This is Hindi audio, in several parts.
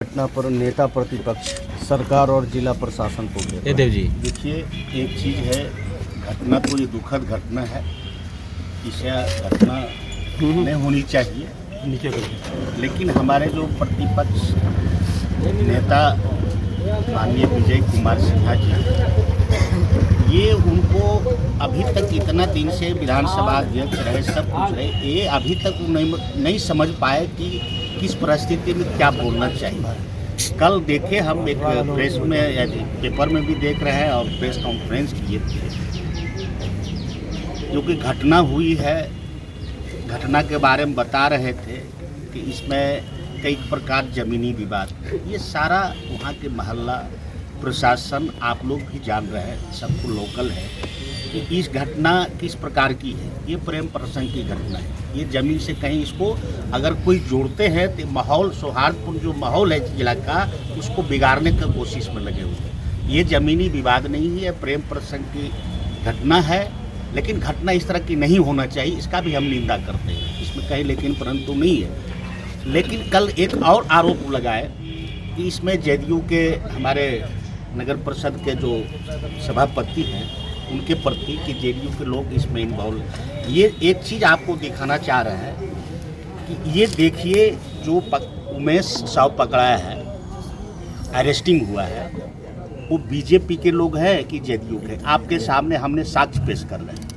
घटना पर नेता प्रतिपक्ष सरकार और जिला प्रशासन को ये देव जी देखिए, एक चीज़ है, घटना तो ये दुखद घटना है, इसे घटना नहीं होनी चाहिए। नीचे करिए। लेकिन हमारे जो प्रतिपक्ष नेता माननीय विजय कुमार सिन्हा जी, ये उनको अभी तक इतना दिन से विधानसभा अध्यक्ष रहे, सब कुछ रहे, ये अभी तक नहीं समझ पाए कि किस परिस्थिति में क्या बोलना चाहिए। कल देखे हम एक प्रेस में पेपर में भी देख रहे हैं और प्रेस कॉन्फ्रेंस किए थे, जो कि घटना हुई है, घटना के बारे में बता रहे थे कि इसमें कई प्रकार ज़मीनी विवाद, ये सारा वहाँ के मोहल्ला प्रशासन आप लोग भी जान रहे हैं, सबको लोकल है कि इस घटना किस प्रकार की है। ये प्रेम प्रसंग की घटना है, ये ज़मीन से कहीं इसको अगर कोई जोड़ते हैं तो माहौल सौहार्दपूर्ण जो माहौल है जिला का, उसको बिगाड़ने की कोशिश में लगे हुए हैं। ये ज़मीनी विवाद नहीं है, प्रेम प्रसंग की घटना है, लेकिन घटना इस तरह की नहीं होना चाहिए, इसका भी हम निंदा करते हैं, इसमें कहीं लेकिन परंतु नहीं है। लेकिन कल एक और आरोप लगाए कि इसमें जेडीयू के हमारे नगर परिषद के जो सभापति हैं उनके प्रति कि जेडीयू के लोग इसमें इन्वॉल्व। ये एक चीज़ आपको दिखाना चाह रहे हैं कि ये देखिए, जो उमेश साव पकड़ाया है, अरेस्टिंग हुआ है, वो बीजेपी के लोग हैं कि जेडीयू के। आपके सामने हमने साक्ष्य पेश कर रहे हैं,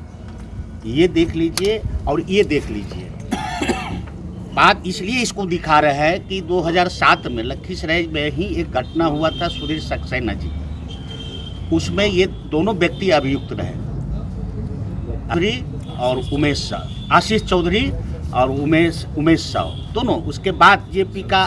ये देख लीजिए और ये देख लीजिए। बात इसलिए इसको दिखा रहे हैं कि 2007 में लखीसराय में ही एक घटना हुआ था सुधीर सक्सेना जी, उसमें ये दोनों व्यक्ति अभियुक्त रहे, और उमेश साव, आशीष चौधरी और उमेश साव दोनों। उसके बाद जेपी का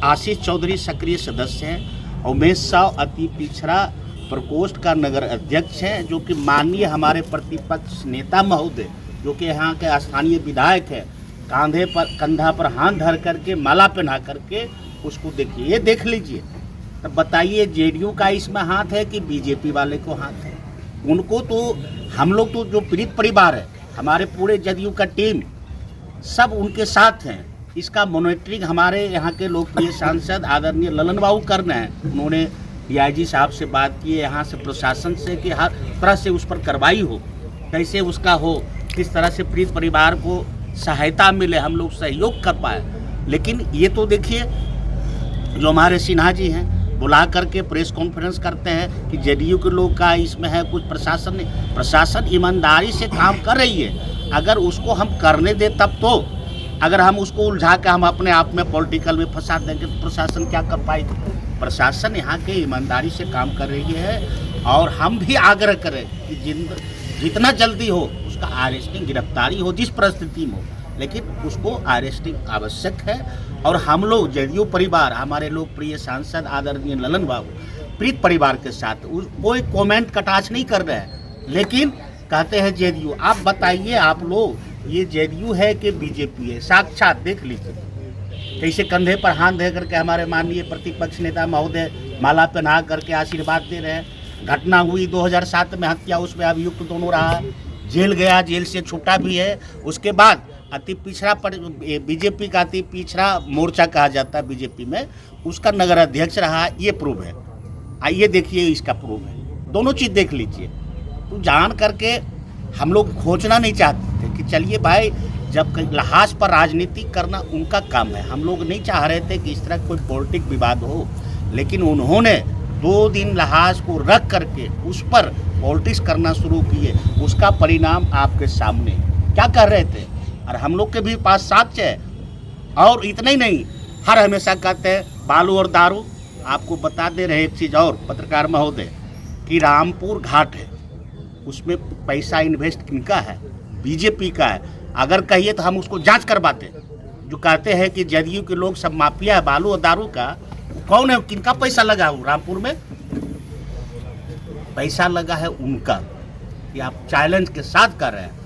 आशीष चौधरी सक्रिय सदस्य हैं, उमेश साव अति पिछड़ा प्रकोष्ठ का नगर अध्यक्ष हैं, जो कि माननीय हमारे प्रतिपक्ष नेता महोदय, जो कि यहाँ के स्थानीय विधायक हैं, कंधा पर हाथ धर करके माला पहना करके उसको देखिए, ये देख लीजिए। तब बताइए, जेडीयू का इसमें हाथ है कि बीजेपी वाले को हाथ है? उनको तो हम लोग तो जो पीड़ित परिवार है, हमारे पूरे जेडीयू का टीम सब उनके साथ हैं। इसका मॉनिटरिंग हमारे यहाँ के लोकप्रिय सांसद आदरणीय ललन बाबू करना है। उन्होंने डीआईजी साहब से बात की है, यहाँ से प्रशासन से, कि हर तरह से उस पर कार्रवाई हो, कैसे उसका हो, किस तरह से पीड़ित परिवार को सहायता मिले, हम लोग सहयोग कर पाए। लेकिन ये तो देखिए, जो हमारे सिन्हा जी हैं बुला करके प्रेस कॉन्फ्रेंस करते हैं कि जेडीयू के लोग का इसमें है कुछ, प्रशासन ने, प्रशासन ईमानदारी से काम कर रही है। अगर उसको हम करने दें तब तो, अगर हम उसको उलझा के हम अपने आप में पॉलिटिकल में फंसा देंगे तो प्रशासन क्या कर पाएगी? प्रशासन यहाँ के ईमानदारी से काम कर रही है, और हम भी आग्रह करें कि जितना जल्दी हो उसका अरेस्टिंग, गिरफ्तारी हो जिस परिस्थिति में हो, लेकिन उसको अरेस्टिंग आवश्यक है। और हम लोग जेडीयू परिवार, हमारे लोकप्रिय सांसद आदरणीय ललन बाबू पीड़ित परिवार के साथ कोई कमेंट कटाक्ष नहीं कर रहे हैं, लेकिन कहते हैं जेडीयू। आप बताइए, आप लोग, ये जेडीयू है कि बीजेपी है? साक्षात देख लीजिए, कैसे कंधे पर हाथ दे करके हमारे माननीय प्रतिपक्ष नेता महोदय माला पहना करके आशीर्वाद दे रहे हैं। घटना हुई 2007 में, हत्या, उसमें अभियुक्त दोनों रहा, जेल गया, जेल से छूटा भी है। उसके बाद अति पिछड़ा बीजेपी का अति पिछड़ा मोर्चा कहा जाता है बीजेपी में, उसका नगर अध्यक्ष रहा, ये प्रूव है। आइए देखिए, इसका प्रूव है, दोनों चीज़ देख लीजिए। तो जान करके हम लोग खोजना नहीं चाहते थे कि चलिए भाई, जब लहाज पर राजनीति करना उनका काम है, हम लोग नहीं चाह रहे थे कि इस तरह कोई पॉलिटिक विवाद हो, लेकिन उन्होंने 2 दिन लहाज को रख करके उस पर पॉलिटिक्स करना शुरू किए। उसका परिणाम आपके सामने क्या कर रहे थे, और हम लोग के भी पास साक्ष्य है। और इतना ही नहीं, हर हमेशा कहते हैं बालू और दारू। आपको बता दे रहे एक चीज़ और पत्रकार महोदय, कि रामपुर घाट है, उसमें पैसा इन्वेस्ट किनका है? बीजेपी का है। अगर कहिए तो हम उसको जांच करवाते। जो कहते हैं कि जेडीयू के लोग सब माफिया है बालू और दारू का, कौन है? किनका पैसा लगा हो रामपुर में? पैसा लगा है उनका। ये आप चैलेंज के साथ कर रहे हैं,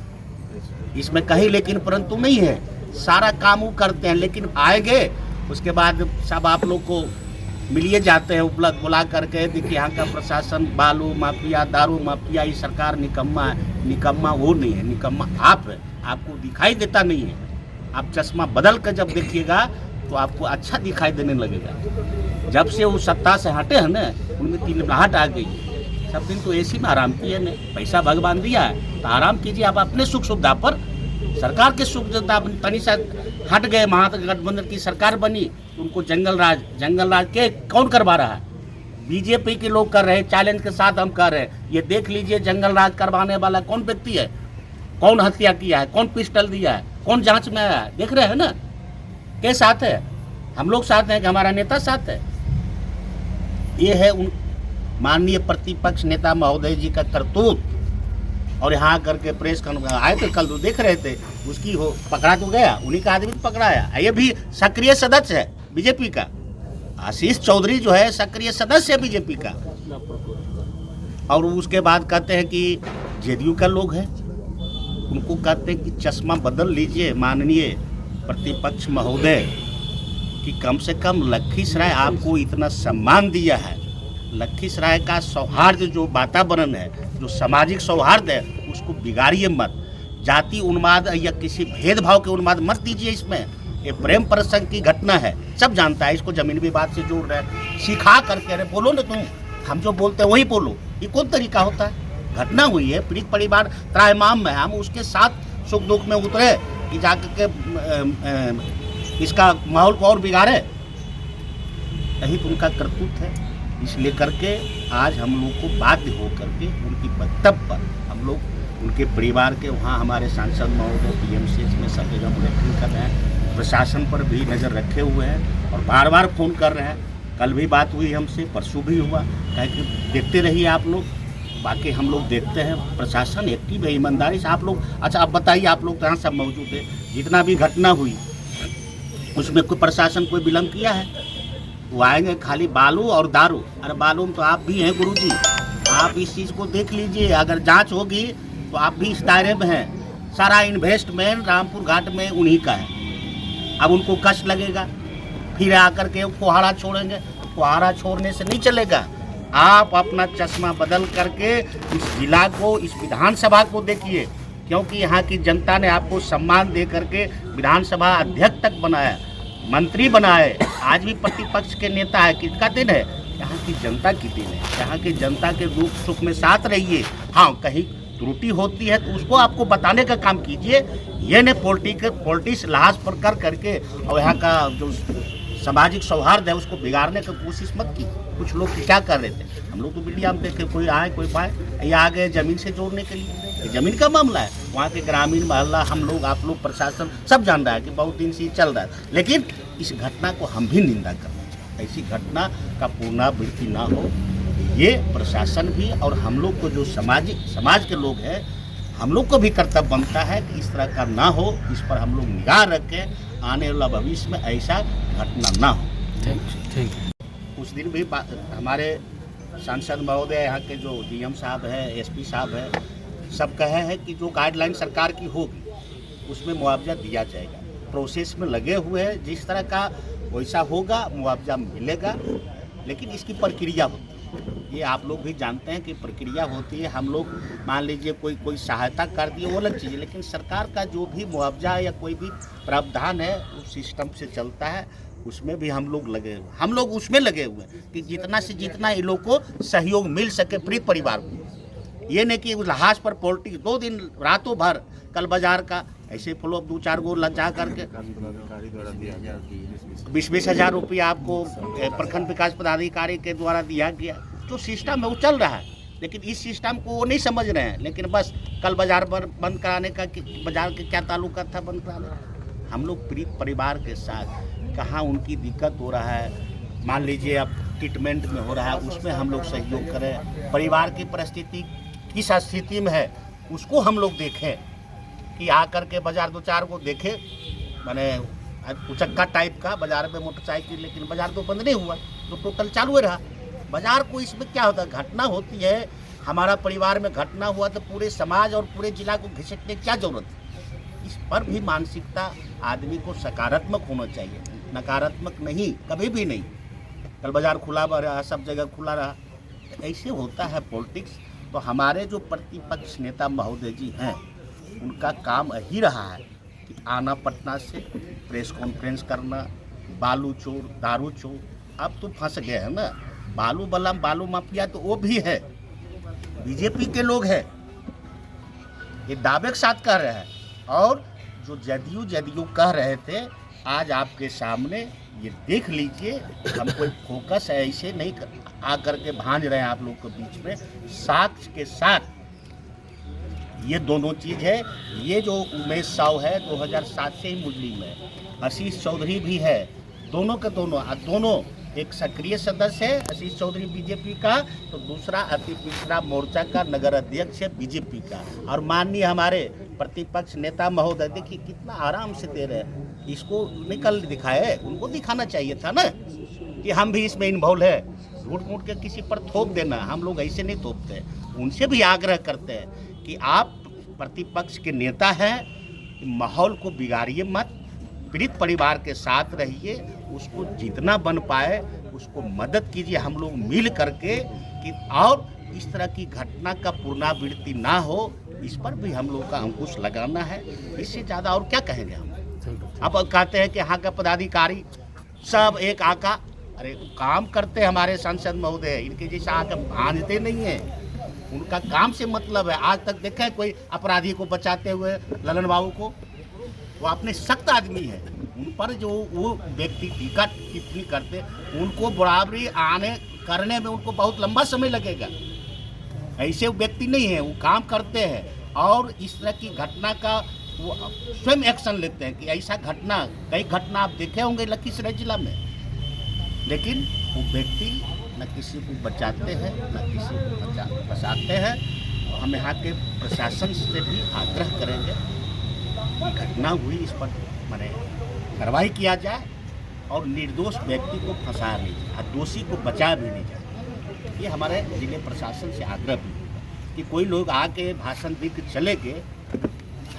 इसमें कहीं लेकिन परंतु नहीं है। सारा काम वो करते हैं, लेकिन आएंगे उसके बाद सब आप लोग को मिलिए जाते हैं उपलब्ध बुला करके, देखिए यहाँ का प्रशासन बालू माफिया, दारू माफिया, ये सरकार निकम्मा है। निकम्मा वो नहीं है, निकम्मा आप है, आपको दिखाई देता नहीं है। आप चश्मा बदल कर जब देखिएगा तो आपको अच्छा दिखाई देने लगेगा। जब से वो सत्ता से हटे हैं ना, उनमें तिलमिलाहट आ गई। सब दिन तो एसी में आराम किए ने, पैसा भगवान दिया है तो आराम कीजिए। आप अपने सुख सुविधा पर, सरकार के सुख सुविधा तनी सा हट गए। महागठबंधन की सरकार बनी, उनको जंगल राज के कौन करवा रहा है? बीजेपी के लोग कर रहे हैं, चैलेंज के साथ हम कर रहे हैं। ये देख लीजिए जंगल राज करवाने वाला कौन व्यक्ति है, कौन हत्या किया है, कौन पिस्टल दिया है, कौन जांच में आया है, देख रहे हैं ना। के साथ है? हम लोग साथ हैं कि हमारा नेता साथ है? ये है उन माननीय प्रतिपक्ष नेता महोदय जी का करतूत। और यहाँ करके प्रेस आए थे कल, तो देख रहे थे, उसकी हो पकड़ा तो गया, उन्हीं का आदमी तो पकड़ाया। ये भी सक्रिय सदस्य है बीजेपी का। आशीष चौधरी जो है सक्रिय सदस्य है बीजेपी का। और उसके बाद कहते हैं कि जेडीयू का लोग हैं, उनको कहते हैं कि चश्मा बदल लीजिए माननीय प्रतिपक्ष महोदय, कि कम से कम लखीसराय आपको इतना सम्मान दिया है। लखीसराय का सौहार्द जो वातावरण है, जो सामाजिक सौहार्द है, उसको बिगाड़िए मत। जाति उन्माद या किसी भेदभाव के उन्माद मत दीजिए इसमें। ये प्रेम प्रसंग की घटना है, सब जानता है। इसको जमीन विवाद से जोड़ रहे हैं, सिखा करके अरे बोलो ना तुम, हम जो बोलते हैं वही बोलो। ये कौन तरीका होता है? घटना हुई है, पीड़ित परिवार त्राहिमाम में, हम उसके साथ सुख दुख में उतरे कि जाकर के इसका माहौल को और बिगाड़े। यही तो उनका करतूत है। इसलिए करके आज हम लोग को बाध्य हो करके उनकी वक्तव्य पर हम लोग उनके परिवार के वहाँ हमारे सांसद महोदय पीएमसीएच में सब जगह बुलेटिन कर रहे हैं, प्रशासन पर भी नज़र रखे हुए हैं और बार बार फ़ोन कर रहे हैं। कल भी बात हुई हमसे, परसों भी हुआ। कहे कि देखते रहिए आप लोग, बाकी हम लोग देखते हैं। प्रशासन एक्टिव है, ईमानदारी से आप लोग। अच्छा आप बताइए, आप लोग तो यहाँ सब मौजूद है, जितना भी घटना हुई उसमें कोई प्रशासन कोई विलम्ब किया है? वो आएंगे खाली बालू और दारू। अरे बालू में तो आप भी हैं गुरुजी, आप इस चीज़ को देख लीजिए। अगर जांच होगी तो आप भी इस दायरे में हैं। सारा इन्वेस्टमेंट रामपुर घाट में उन्हीं का है। अब उनको कष्ट लगेगा, फिर आकर के कोहाड़ा छोड़ेंगे। कोहाड़ा छोड़ने से नहीं चलेगा। आप अपना चश्मा बदल करके इस जिला को, इस विधानसभा को देखिए, क्योंकि यहाँ की जनता ने आपको सम्मान दे करके विधानसभा अध्यक्ष तक बनाया, मंत्री बनाए। आज भी प्रतिपक्ष के नेता है, किसका दिन है? यहाँ की जनता की दिन है। यहाँ की जनता के दुख सुख में साथ रहिए। हाँ, कहीं त्रुटि होती है तो उसको आपको बताने का काम कीजिए। ये ने पॉलिटिक्स लाश पर कर करके और यहाँ का जो सामाजिक सौहार्द है उसको बिगाड़ने की कोशिश मत की। कुछ लोग क्या कर रहे थे, हम लोग तो मीडिया में देखे, कोई आए कोई पाए, ये आ गए ज़मीन से जोड़ने के लिए। ये ज़मीन का मामला है, वहाँ के ग्रामीण मोहल्ला, हम लोग, आप लोग, प्रशासन सब जान रहा है कि बहुत दिन से ये चल रहा है। लेकिन इस घटना को हम भी निंदा करना चाहिए। ऐसी घटना का पुनरावृत्ति ना हो, ये प्रशासन भी और हम लोग को जो समाज के लोग हैं, हम लोग को भी कर्तव्य बनता है कि इस तरह का ना हो। इस पर हम लोग निगाह रखें, आने वाला भविष्य में ऐसा घटना ना हो। ठीक। उस दिन भी हमारे सांसद महोदय, यहाँ के जो डीएम साहब हैं, एसपी साहब हैं, सब कहे हैं कि जो गाइडलाइन सरकार की होगी उसमें मुआवजा दिया जाएगा। प्रोसेस में लगे हुए हैं, जिस तरह का वैसा होगा मुआवजा मिलेगा। लेकिन इसकी प्रक्रिया होती है, ये आप लोग भी जानते हैं कि प्रक्रिया होती है। हम लोग मान लीजिए कोई सहायता कर दिए, वो अलग चीज़ है, लेकिन सरकार का जो भी मुआवजा या कोई भी प्रावधान है उस सिस्टम से चलता है। उसमें भी हम लोग लगे हुए, हम लोग उसमें लगे हुए हैं कि जितना से जितना इन लोग को सहयोग मिल सके पीड़ित परिवार को। ये नहीं कि लहाज पर पॉलिटिक्स 2 दिन रातों भर, कल बाजार का ऐसे फ्लो 2-4 गो लजा करके 20-20 हज़ार रुपया आपको प्रखंड विकास पदाधिकारी के द्वारा दिया गया। जो सिस्टम है वो चल रहा है, लेकिन इस सिस्टम को वो नहीं समझ रहे हैं। लेकिन बस कल बाजार पर बंद कराने का, बाजार के क्या ताल्लुका था बंद कराने का? हम लोग पीड़ित परिवार के साथ, कहाँ उनकी दिक्कत हो रहा है, मान लीजिए अब ट्रीटमेंट में हो रहा है, उसमें हम लोग सहयोग करें। परिवार की परिस्थिति किस स्थिति में है उसको हम लोग देखें, कि आकर के बाजार 2-4 को देखे, मैंने उचक्का टाइप का बाजार में मोटरसाइकिल, लेकिन बाजार तो बंद नहीं हुआ, तो टोटल चालू ही रहा बाजार को। इसमें क्या होता है, घटना होती है, हमारा परिवार में घटना हुआ तो पूरे समाज और पूरे जिला को घिसटने की क्या जरूरत है? इस पर भी मानसिकता आदमी को सकारात्मक होना चाहिए, नकारात्मक नहीं, कभी भी नहीं। कल बाजार खुला रहा, सब जगह खुला रहा, ऐसे होता है पॉलिटिक्स। तो हमारे जो प्रतिपक्ष नेता महोदय जी हैं, उनका काम यही रहा है कि आना पटना से प्रेस कॉन्फ्रेंस करना, बालू चोर, दारू चोर, अब तो फंस गए हैं ना। बालू बलम, बालू माफिया तो वो भी है, बीजेपी के लोग हैं, ये दावे के साथ कह रहे हैं। और जो जदयू कह रहे थे, आज आपके सामने ये देख लीजिए। हम कोई फोकस है ऐसे नहीं आकर के भांज रहे हैं आप लोग के बीच में, साक्ष्य के साथ ये दोनों चीज़ है। ये जो उमेश साव है 2007 से ही मुस्लिम है, आशीष चौधरी भी है, दोनों के दोनों एक सक्रिय सदस्य है आशीष चौधरी बीजेपी का, तो दूसरा अति पिछड़ा मोर्चा का नगर अध्यक्ष है बीजेपी का। और माननीय हमारे प्रतिपक्ष नेता महोदय देखिए कितना आराम से दे रहे हैं, इसको निकल दिखाए, उनको दिखाना चाहिए था ना कि हम भी इसमें इन्वॉल्व है। झूठ मूठ के किसी पर थोप देना, हम लोग ऐसे नहीं थोपते। उनसे भी आग्रह करते हैं कि आप प्रतिपक्ष के नेता हैं, माहौल को बिगाड़िए मत, पीड़ित परिवार के साथ रहिए, उसको जितना बन पाए उसको मदद कीजिए हम लोग मिल करके, कि और इस तरह की घटना का पुनरावृत्ति ना हो, इस पर भी हम लोग का अंकुश लगाना है। इससे ज़्यादा और क्या कहेंगे हम। अब कहते हैं कि यहाँ का पदाधिकारी सब एक आका, अरे काम करते हमारे सांसद महोदय, इनके जैसा आके भांजते नहीं हैं, उनका काम से मतलब है। आज तक देखा है कोई अपराधी को बचाते हुए ललन बाबू को? वो अपने सख्त आदमी है, उन पर जो वो व्यक्ति टीका टिप्पणी करते, उनको बराबरी करने में उनको बहुत लंबा समय लगेगा। ऐसे व्यक्ति नहीं है, वो काम करते हैं और इस तरह की घटना का वो स्वयं एक्शन लेते हैं कि ऐसा घटना, कई घटना आप देखे होंगे लखीसराय जिला में, लेकिन वो व्यक्ति न किसी को बचाते हैं न किसी को बचाते हैं। हम यहाँ के प्रशासन से भी आग्रह करेंगे, घटना हुई इस पर माने कार्रवाई किया जाए और निर्दोष व्यक्ति को फंसा नहीं जाए, दोषी को बचा भी नहीं जाए। ये हमारे जिले प्रशासन से आग्रह भी होगा कि कोई लोग आके भाषण दे के चले गए,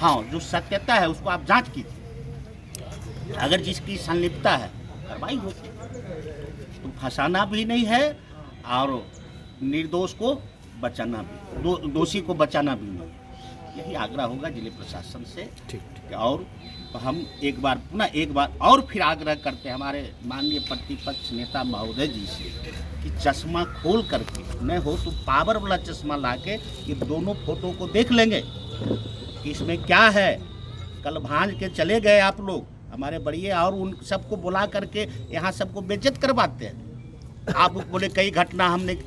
हाँ जो सत्यता है उसको आप जांच कीजिए, अगर जिसकी संलिप्तता है कार्रवाई होगी। तो फंसाना भी नहीं है और निर्दोष को बचाना भी, दोषी को बचाना भी नहीं। यही आग्रह होगा जिले प्रशासन से। ठीक। और हम एक बार और फिर आग्रह करते हैं हमारे माननीय प्रतिपक्ष नेता महोदय जी से कि चश्मा खोल करके, न हो तो पावर वाला चश्मा लाके ये दोनों फोटो को देख लेंगे कि इसमें क्या है। कल भांज के चले गए आप लोग हमारे बढ़िए, और उन सबको बुला करके यहाँ सबको बेइज्जत करवाते हैं। आप बोले कई घटना हमने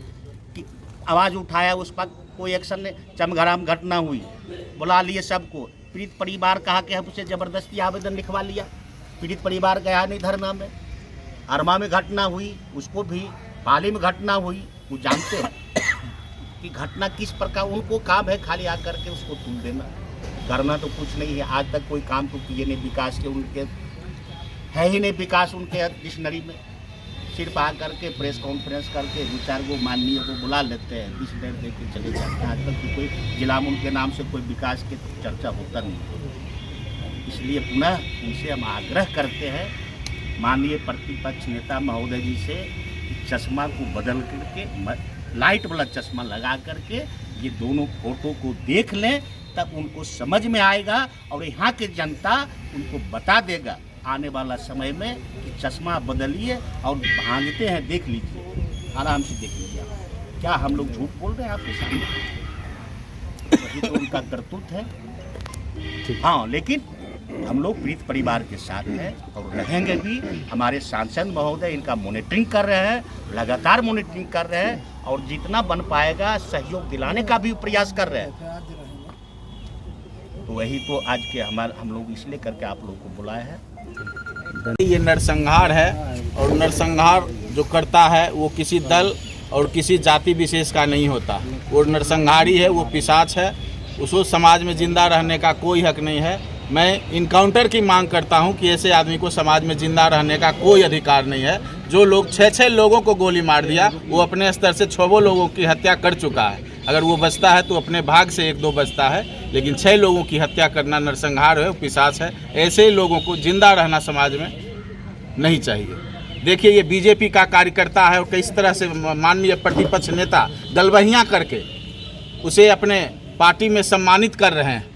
आवाज़ उठाया, उस पर कोई एक्शन नहीं, चमघराम घटना हुई, बुला लिए सबको, पीड़ित परिवार कहा कि हमसे ज़बरदस्ती आवेदन लिखवा लिया, पीड़ित परिवार गया नहीं धरना में। अरमा में घटना हुई, उसको भी, पाली में घटना हुई, वो जानते हैं कि घटना किस प्रकार, उनको काम है खाली आकर के उसको तुल देना, करना तो कुछ नहीं है। आज तक कोई काम तो किए नहीं, विकास के उनके है ही नहीं, विकास उनके डिक्शनरी में। सिर्फ आ करके प्रेस कॉन्फ्रेंस करके 2-4 को माननीय को बुला लेते हैं, 20 मिनट दे के चले जाते हैं। आज तक तो कोई जिला में उनके नाम से कोई विकास की चर्चा होता नहीं। इसलिए पुनः उनसे हम आग्रह करते हैं माननीय प्रतिपक्ष नेता महोदय जी से कि चश्मा को बदल करके लाइट वाला चश्मा लगा करके ये दोनों फोटो को देख लें, तब उनको समझ में आएगा और यहाँ की जनता उनको बता देगा आने वाला समय में कि चश्मा बदलिए और भांजते हैं, देख लीजिए, आराम से देख लीजिए। आप क्या हम लोग झूठ बोल रहे हैं आपके सामने? वही तो उनका करतूत है। हाँ, लेकिन हम लोग पीड़ित परिवार के साथ हैं और रहेंगे भी। हमारे सांसद महोदय इनका मॉनिटरिंग कर रहे हैं, लगातार मॉनिटरिंग कर रहे हैं और जितना बन पाएगा सहयोग दिलाने का भी प्रयास कर रहे हैं। तो वही तो आज के हम लोग इसलिए करके आप लोगों को बुलाए हैं। ये नरसंहार है और नरसंहार जो करता है वो किसी दल और किसी जाति विशेष का नहीं होता। वो नरसंहारी है, वो पिशाच है, उसको समाज में जिंदा रहने का कोई हक नहीं है। मैं इनकाउंटर की मांग करता हूं कि ऐसे आदमी को समाज में जिंदा रहने का कोई अधिकार नहीं है। जो लोग 6 लोगों को गोली मार दिया, वो अपने स्तर से 6 लोगों की हत्या कर चुका है। अगर वो बचता है तो अपने भाग से 1-2 बचता है, लेकिन 6 लोगों की हत्या करना नरसंहार है, पिशाच है। ऐसे लोगों को जिंदा रहना समाज में नहीं चाहिए। देखिए ये बीजेपी का कार्यकर्ता है और किस तरह से माननीय प्रतिपक्ष नेता गलबहियाँ करके उसे अपने पार्टी में सम्मानित कर रहे हैं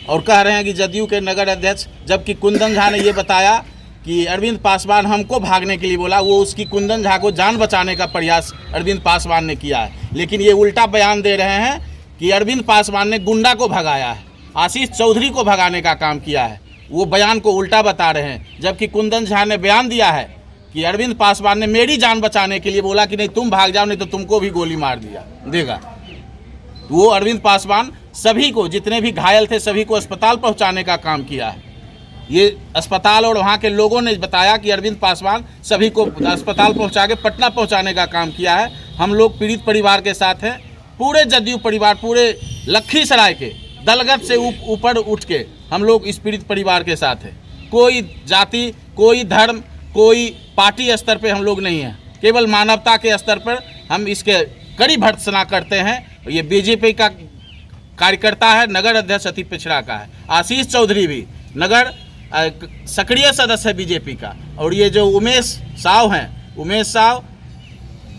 और कह रहे हैं कि जदयू के नगर अध्यक्ष, जबकि कुंदन झा ने ये बताया कि अरविंद पासवान हमको भागने के लिए बोला, वो उसकी कुंदन झा को जान बचाने का प्रयास अरविंद पासवान ने किया है। लेकिन ये उल्टा बयान दे रहे हैं कि अरविंद पासवान ने गुंडा को भगाया है, आशीष चौधरी को भगाने का काम किया है। वो बयान को उल्टा बता रहे हैं, जबकि कुंदन झा ने बयान दिया है कि अरविंद पासवान ने मेरी जान बचाने के लिए बोला कि नहीं तुम भाग जाओ, नहीं तो तुमको भी गोली मार देगा। वो अरविंद पासवान सभी को, जितने भी घायल थे सभी को अस्पताल पहुंचाने का काम किया है। ये अस्पताल और वहाँ के लोगों ने बताया कि अरविंद पासवान सभी को अस्पताल पहुंचा के पटना पहुंचाने का काम किया है। हम लोग पीड़ित परिवार के साथ हैं, पूरे जदयू परिवार, पूरे लखीसराय के दलगत से ऊपर उठ के हम लोग इस पीड़ित परिवार के साथ हैं। कोई जाति, कोई धर्म, कोई पार्टी स्तर पे हम लोग नहीं हैं, केवल मानवता के स्तर पर हम इसके कड़ी भर्त्सना करते हैं। ये बीजेपी का कार्यकर्ता है, नगर अध्यक्ष अति पिछड़ा का है। आशीष चौधरी भी नगर सक्रिय सदस्य है बीजेपी का। और ये जो उमेश साव हैं, उमेश साव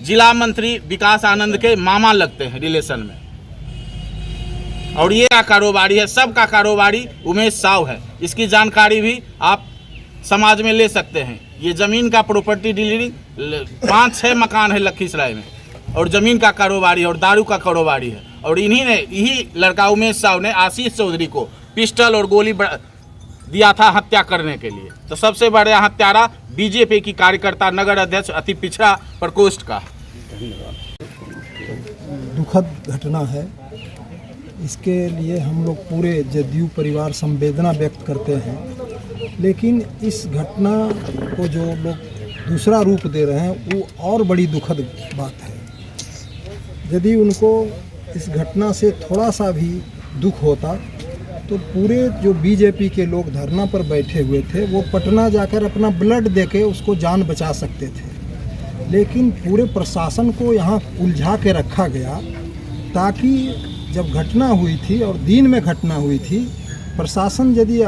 जिला मंत्री विकास आनंद के मामा लगते हैं रिलेशन में। और ये का कारोबारी है, सबका कारोबारी उमेश साव है। इसकी जानकारी भी आप समाज में ले सकते हैं। ये ज़मीन का प्रॉपर्टी डीलिंग 5-6 मकान है लखीसराय में, और ज़मीन का कारोबारी है और दारू का कारोबारी है। और यही लड़का उमेश साव ने आशीष चौधरी को पिस्टल और गोली दिया था हत्या करने के लिए। तो सबसे बड़ा हत्यारा बीजेपी की कार्यकर्ता नगर अध्यक्ष अति पिछड़ा प्रकोष्ठ का। दुखद घटना है, इसके लिए हम लोग पूरे जदयू परिवार संवेदना व्यक्त करते हैं। लेकिन इस घटना को जो लोग दूसरा रूप दे रहे हैं वो और बड़ी दुखद बात है। यदि उनको इस घटना से थोड़ा सा भी दुख होता तो पूरे जो बीजेपी के लोग धरना पर बैठे हुए थे वो पटना जाकर अपना ब्लड देके उसको जान बचा सकते थे। लेकिन पूरे प्रशासन को यहाँ उलझा के रखा गया ताकि जब घटना हुई थी और दिन में घटना हुई थी, प्रशासन यदि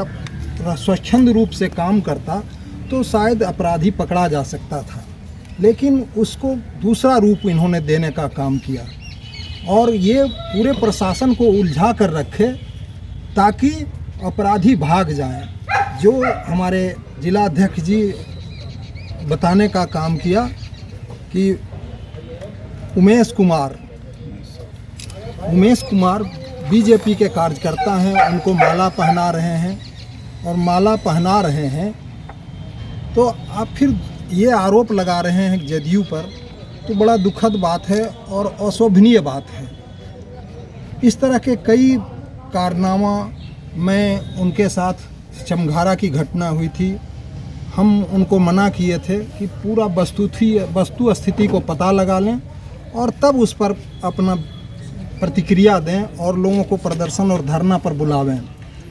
स्वच्छंद रूप से काम करता तो शायद अपराधी पकड़ा जा सकता था। लेकिन उसको दूसरा रूप इन्होंने देने का काम किया और ये पूरे प्रशासन को उलझा कर रखे ताकि अपराधी भाग जाएं। जो हमारे जिला अध्यक्ष जी बताने का काम किया कि उमेश कुमार बीजेपी के कार्यकर्ता हैं, उनको माला पहना रहे हैं तो आप फिर ये आरोप लगा रहे हैं जदयू पर, तो बड़ा दुखद बात है और अशोभनीय बात है। इस तरह के कई कारनामा में उनके साथ चमघारा की घटना हुई थी। हम उनको मना किए थे कि पूरा वस्तु स्थिति को पता लगा लें और तब उस पर अपना प्रतिक्रिया दें और लोगों को प्रदर्शन और धरना पर बुलावें।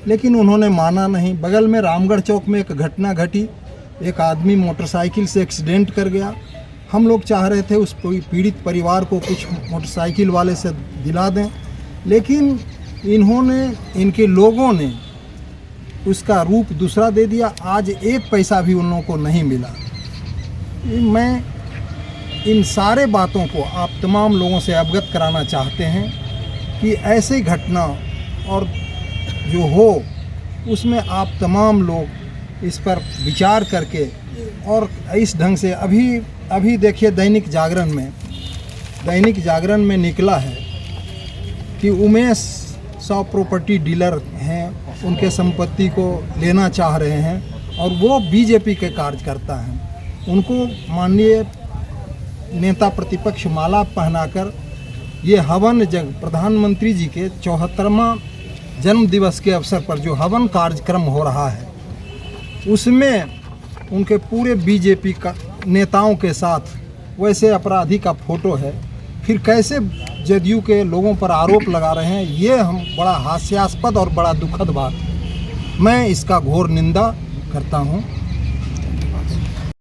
लेकिन उन्होंने माना नहीं। बगल में रामगढ़ चौक में एक घटना घटी, एक आदमी मोटरसाइकिल से एक्सीडेंट कर गया। हम लोग चाह रहे थे उस पीड़ित परिवार को कुछ मोटरसाइकिल वाले से दिला दें, लेकिन इनके लोगों ने उसका रूप दूसरा दे दिया। आज एक पैसा भी उन लोगों को नहीं मिला। मैं इन सारे बातों को आप तमाम लोगों से अवगत कराना चाहते हैं कि ऐसी घटना और जो हो उसमें आप तमाम लोग इस पर विचार करके और इस ढंग से अभी देखिए दैनिक जागरण में निकला है कि उमेश साव प्रॉपर्टी डीलर हैं, उनके संपत्ति को लेना चाह रहे हैं और वो बीजेपी के कार्यकर्ता हैं। उनको माननीय नेता प्रतिपक्ष माला पहनाकर ये हवन प्रधानमंत्री जी के 74वां जन्म दिवस के अवसर पर जो हवन कार्यक्रम हो रहा है उसमें उनके पूरे बीजेपी का नेताओं के साथ वैसे अपराधी का फोटो है। फिर कैसे जदयू के लोगों पर आरोप लगा रहे हैं, ये हम बड़ा हास्यास्पद और बड़ा दुखद बात, मैं इसका घोर निंदा करता हूँ।